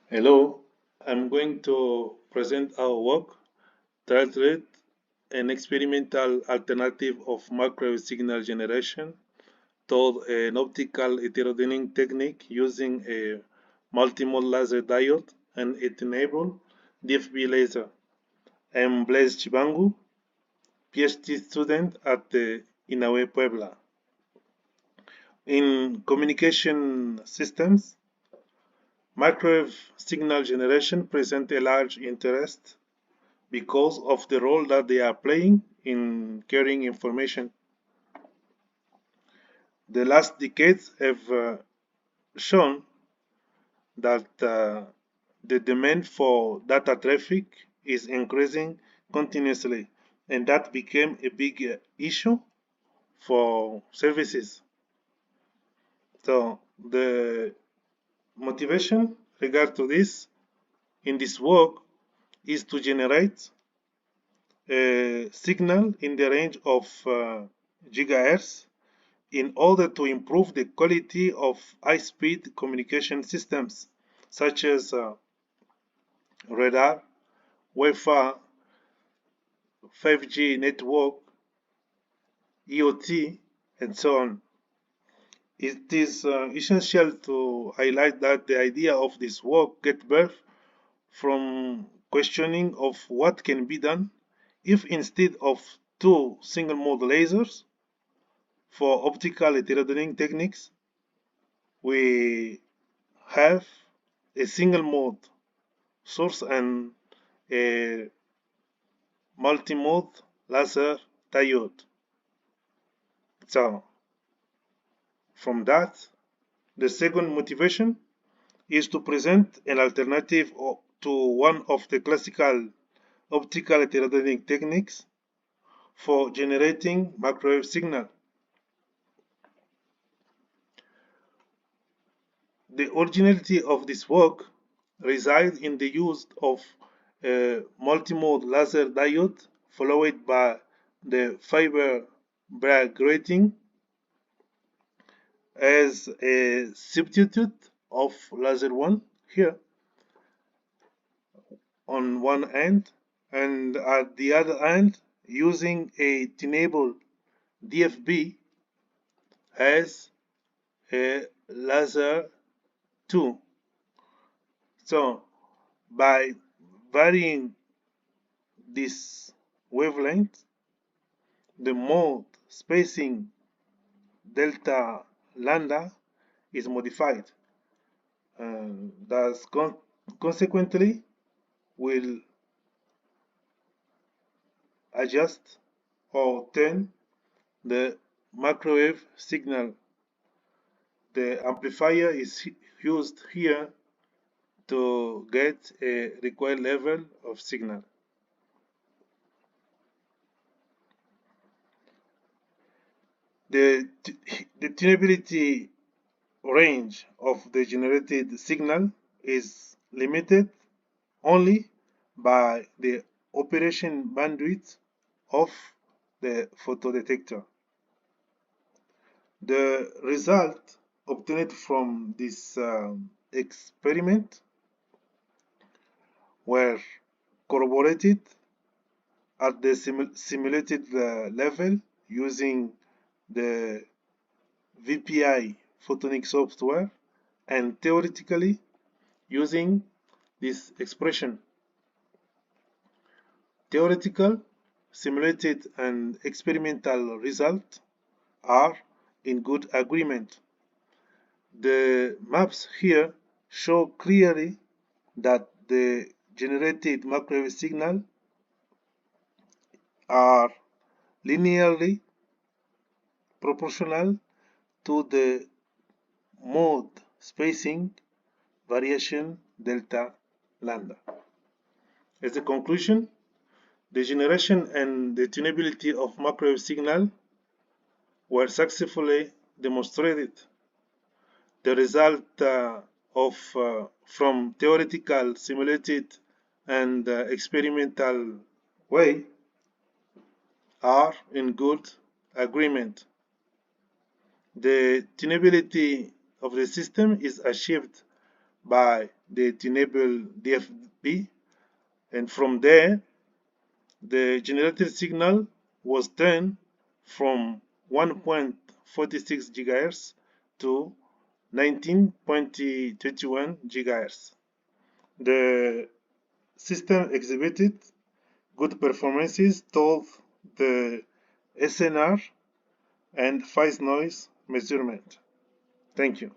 Hello, I'm going to present our work titled An Experimental Alternative of Microwave Signal Generation toward an Optical Heterodyning Technique using a Multimode Laser Diode and a Tunable DFB laser. I'm Blaise Chibangu, PhD student at the Inaue Puebla. In communication systems, microwave signal generation presents a large interest because of the role that they are playing in carrying information. The last decades have shown that the demand for data traffic is increasing continuously, and that became a big issue for services. So the motivation regard to this in this work is to generate a signal in the range of gigahertz in order to improve the quality of high-speed communication systems such as radar, Wi-Fi, 5G network, EOT, and so on. It is essential to highlight that the idea of this work gets birth from questioning of what can be done if instead of two single-mode lasers for optical heterodyning techniques, we have a single mode source and a multimode laser diode. So, from that, the second motivation is to present an alternative to one of the classical optical heterodyning techniques for generating microwave signal. The originality of this work resides in the use of a multimode laser diode followed by the Fiber Bragg Grating as a substitute of laser 1 here on one end, and at the other end using a Tunable DFB as a laser 2. So by varying this wavelength, the mode spacing delta lambda is modified, and thus consequently will adjust or turn the microwave signal. The amplifier is used here to get a required level of signal. The tunability range of the generated signal is limited only by the operation bandwidth of the photodetector. The result obtained from this experiment were corroborated at the simulated level using the VPI photonic software and theoretically using this expression. Theoretical, simulated, and experimental results are in good agreement. The maps here show clearly that the generated microwave signal are linearly proportional to the mode spacing variation delta lambda. As a conclusion, the generation and the tunability of microwave signal were successfully demonstrated. The result from theoretical, simulated, and experimental way are in good agreement. The tunability of the system is achieved by the Tunable DFB, and from there the generated signal was turned from 1.46 GHz to 19.21 GHz. The system exhibited good performances towards the SNR and phase noise measurement. Thank you.